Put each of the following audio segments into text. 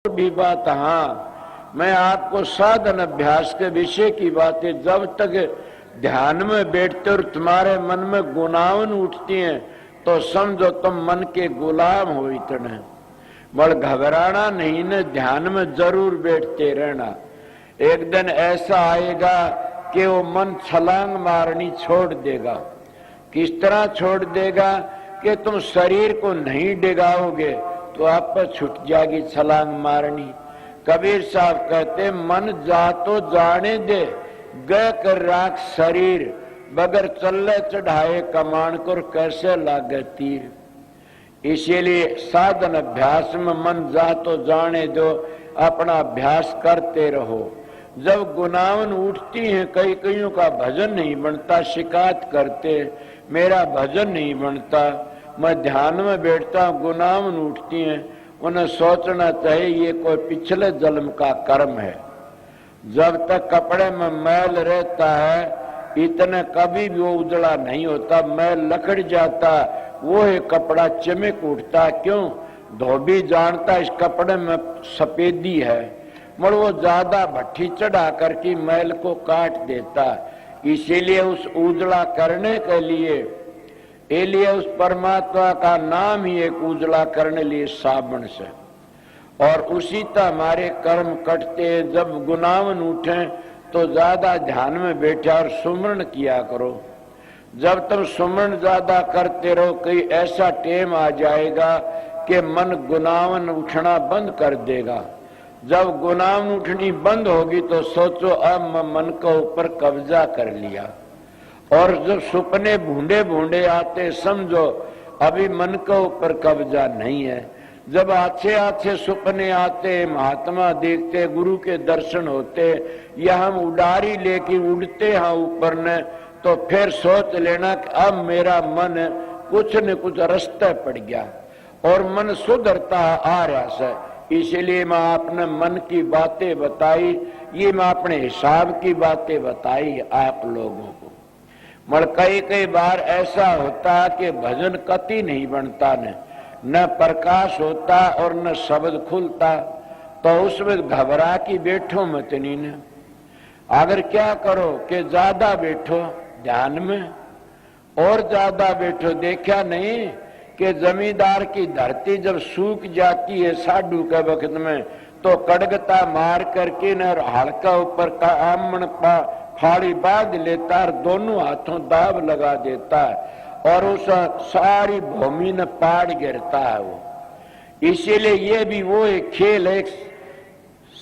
भी बात, हाँ मैं आपको साधन अभ्यास के विषय की बातें, जब तक ध्यान में बैठते और तुम्हारे मन में गुनावन उठती हैं तो समझो तुम मन के गुलाम हो इतने। बड़ घबराना नहीं न, ध्यान में जरूर बैठते रहना। एक दिन ऐसा आएगा कि वो मन छलांग मारनी छोड़ देगा। किस तरह छोड़ देगा कि तुम शरीर को नहीं डिगाओगे तो आप पर छूट जाएगी छलांग मारनी। कबीर साहब कहते मन जा तो जाने दे, गए कर राख शरीर, बगैर चले चढ़ाए कमान को कैसे लागे तीर। इसीलिए साधन अभ्यास में मन जा तो जाने दो, अपना अभ्यास करते रहो। जब गुनावन उठती हैं, कई कईयों का भजन नहीं बनता, शिकायत करते मेरा भजन नहीं बनता, मैं ध्यान में बैठता हूं, गुनावन उठती हैं, उन्हें सोचना चाहिए ये कोई पिछले जन्म का कर्म है। जब तक कपड़े में मैल रहता है इतने कभी भी वो उजड़ा नहीं होता, मैल लकड़ जाता वो है कपड़ा चमक उठता। क्यों? धोबी जानता इस कपड़े में सफेदी है, मगर वो ज्यादा भट्टी चढ़ा करके मैल को काट देता। इसीलिए उस उजड़ा करने के लिए उस परमात्मा का नाम ही एक उजला करने लिए साबुन से। और उसी तरह हमारे कर्म कटते, जब गुनावन उठे तो ज्यादा ध्यान में बैठे और सुमरण किया करो। जब तुम सुमरण ज्यादा करते रहो, कहीं ऐसा टेम आ जाएगा कि मन गुनावन उठना बंद कर देगा। जब गुनावन उठनी बंद होगी तो सोचो अब मैं मन के ऊपर कब्जा कर लिया। और जब सपने भूंडे भूंडे आते समझो अभी मन के ऊपर कब्जा नहीं है। जब अच्छे अच्छे सपने आते, महात्मा देखते, गुरु के दर्शन होते, या हम उड़ारी लेके उड़ते हैं ऊपर ने, तो फिर सोच लेना कि अब मेरा मन कुछ न कुछ रास्ते पड़ गया और मन सुधरता आ रहा है। इसलिए मैं आपने मन की बातें बताई, ये मैं अपने हिसाब की बातें बताई आप लोगों को। मगर कई बार ऐसा होता कि भजन कति नहीं बनता, न प्रकाश होता और न शब्द खुलता, तो उसमें घबरा की बैठो मत नहीं न। अगर क्या करो कि ज्यादा बैठो ध्यान में और ज्यादा बैठो। देखा नहीं कि जमींदार की धरती जब सूख जाती है साधु के वक्त में, तो कड़गता मार करके न हल्का ऊपर का आमण फाड़ी बांध लेता है, दोनों हाथों दाब लगा देता है और उस सारी भूमि न पाड़ गिरता है वो। इसीलिए ये भी वो एक खेल है,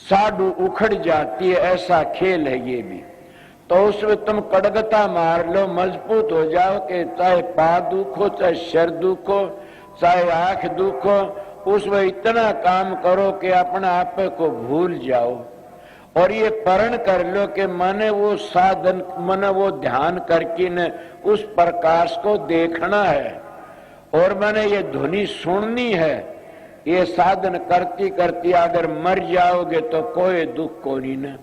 साधु उखड़ जाती है, ऐसा खेल है ये भी। तो उसमें तुम कड़गता मार लो, मजबूत हो जाओ कि चाहे पा दुख हो, चाहे सिर दुख हो, चाहे आंख दुख हो, उसमें इतना काम करो कि अपना आप को भूल जाओ। और ये परण कर लो कि मैंने वो साधन, मैंने वो ध्यान करके न उस प्रकाश को देखना है और मैंने ये ध्वनि सुननी है। ये साधन करती करती अगर मर जाओगे तो कोई दुख को नहीं न।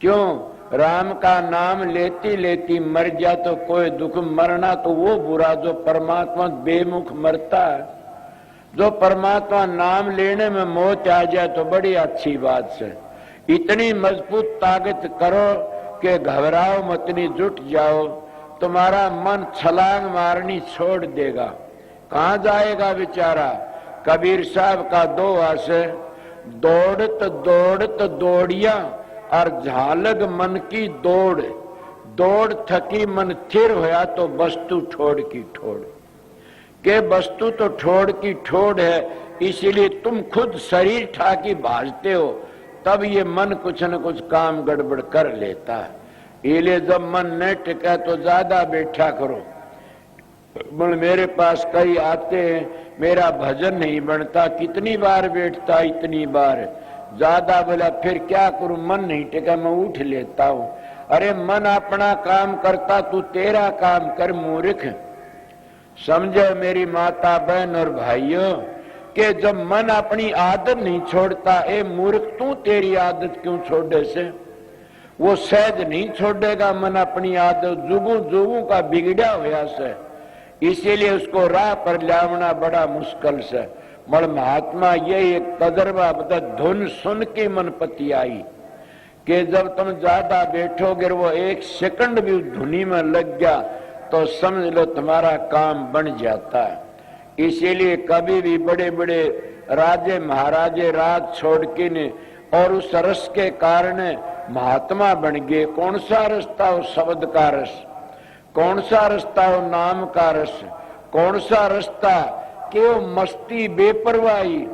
क्यों? राम का नाम लेती लेती मर जा तो कोई दुख। मरना तो वो बुरा जो परमात्मा बेमुख मरता है, जो परमात्मा नाम लेने में मौत आ जाए तो बड़ी अच्छी बात है। इतनी मजबूत ताकत करो कि घबराओ मत, नहीं जुट जाओ, तुम्हारा मन छलांग मारनी छोड़ देगा। कहाँ जाएगा बेचारा? कबीर साहब का दोहा से, दौड़त दौड़त दौड़िया और झालग मन की दौड़, दौड़ थकी मन थिर होया तो वस्तु ठोड़ की ठोड़। के वस्तु तो ठोड़ की ठोड़ है, इसीलिए तुम खुद शरीर ठाकी भाजते हो, तब ये मन कुछ न कुछ काम गड़बड़ कर लेता है। इसलिए जब मन न टिका तो ज्यादा बैठा करो। मेरे पास कई आते हैं, मेरा भजन नहीं बनता, कितनी बार बैठता, इतनी बार ज्यादा बोला, फिर क्या करूं, मन नहीं टिका, मैं उठ लेता हूं। अरे मन अपना काम करता, तू तेरा काम कर मूर्ख। समझो मेरी माता बहन और भाइयों कि जब मन अपनी आदत नहीं छोड़ता, ए मूर्ख तू तेरी आदत क्यों छोड़े से? वो सहज नहीं छोड़ेगा मन अपनी आदत, जुगू जुगू का बिगड़ा हुआ से। इसीलिए उसको राह पर लावना बड़ा मुश्किल से। मगर महात्मा यही एक तजर्बा बता, धुन सुन के मन पति आई कि जब तुम ज्यादा बैठोगे वो एक सेकंड भी उस धुनी में लग गया तो समझ लो तुम्हारा काम बन जाता है। इसीलिए कभी भी बड़े बड़े राजे महाराजे राज छोड़ के ने और उस रस के कारण महात्मा बन गए। कौन सा रास्ता हो शब्द का रस, कौन सा रास्ता हो नाम का रस, कौन सा रास्ता कि वो मस्ती बेपरवाही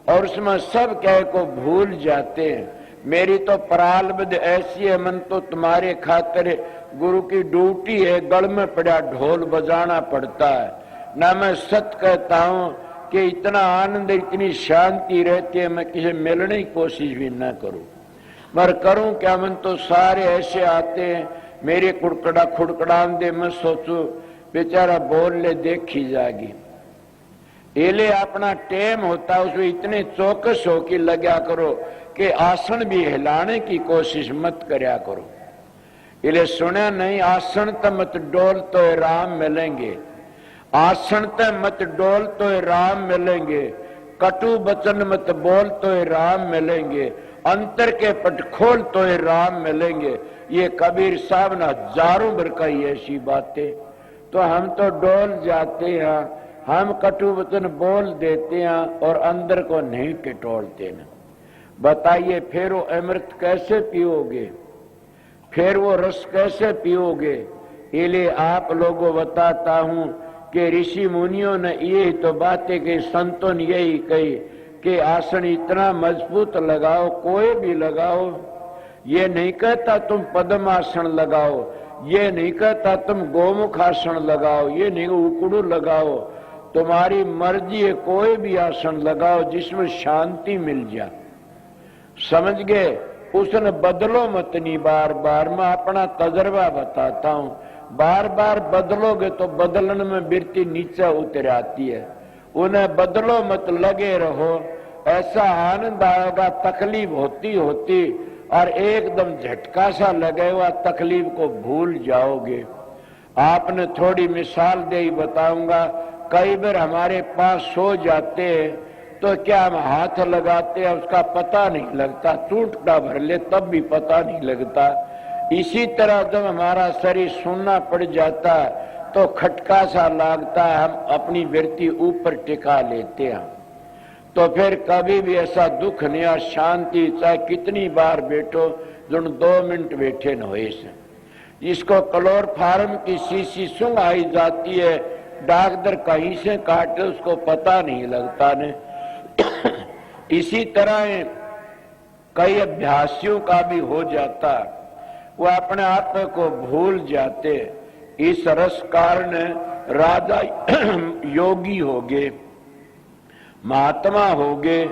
और उसमें सब कह को भूल जाते हैं। मेरी तो प्रारब्ध ऐसी है, मन तो तुम्हारे खातिर गुरु की ड्यूटी है, गल में पड़ा ढोल बजाना पड़ता है ना। मैं सच कहता हूं कि इतना आनंद इतनी शांति रहती है, मैं किसी मिलने की कोशिश भी ना करूं, मगर करूं क्या, मन तो सारे ऐसे आते हैं मेरे खुड़कड़ान दे। मैं सोचू बेचारा बोल ले देखी जाएगी, एले अपना टेम होता उसमें इतने चौकस हो कि लगा करो कि आसन भी हिलाने की कोशिश मत करया करो। इले सुना नहीं, आसन त मत डोल तो राम मिलेंगे, आसन त मत डोल तो राम मिलेंगे, कटु बचन मत बोल तो राम मिलेंगे, अंतर के पट खोल तो राम मिलेंगे। ये कबीर साहब ने हजारों बरकाई ऐसी बातें, तो हम तो डोल जाते हैं, हम कटु वचन बोल देते हैं और अंदर को नहीं टिटोलते न। बताइए फिर वो अमृत कैसे पियोगे, फिर वो रस कैसे पियोगे। इसलिए आप लोगों बताता हूं कि ऋषि मुनियों ने यही तो बातें कही, संतों ने यही कही कि आसन इतना मजबूत लगाओ, कोई भी लगाओ। ये नहीं कहता तुम पद्मासन लगाओ, ये नहीं कहता तुम गोमुख आसन लगाओ, ये नहीं उकड़ू लगाओ, तुम्हारी मर्जी है, कोई भी आसन लगाओ जिसमें शांति मिल जाए। समझ गए, उसने बदलो मत नहीं बार बार। मैं अपना तजर्बा बताता हूं, बार बार बदलोगे तो बदलने में वृत्ति नीचे उतर आती है। उन्हें बदलो मत, लगे रहो, ऐसा आनंद आएगा। तकलीफ होती होती और एकदम झटका सा लगे हुआ तकलीफ को भूल जाओगे। आपने थोड़ी मिसाल दे ही बताऊंगा। कई बार हमारे पास सो जाते हैं तो क्या हम हाथ लगाते हैं उसका पता नहीं लगता, टूटता भर ले तब भी पता नहीं लगता। इसी तरह जब हमारा शरीर सुनना पड़ जाता है तो खटका सा लगता है, हम अपनी वृत्ति ऊपर टिका लेते हैं। तो फिर कभी भी ऐसा दुख नहीं और शांति, चाहे कितनी बार बैठो, जो 2 मिनट बैठे न हो। इसको क्लोरोफार्म की शीशी सूंघ आई जाती है, डॉक्टर कहीं से काटे उसको पता नहीं लगता ने। इसी तरह कई अभ्यासियों का भी हो जाता, वो अपने आप को भूल जाते। इस रस कारण राजा योगी हो गए, महात्मा हो गए,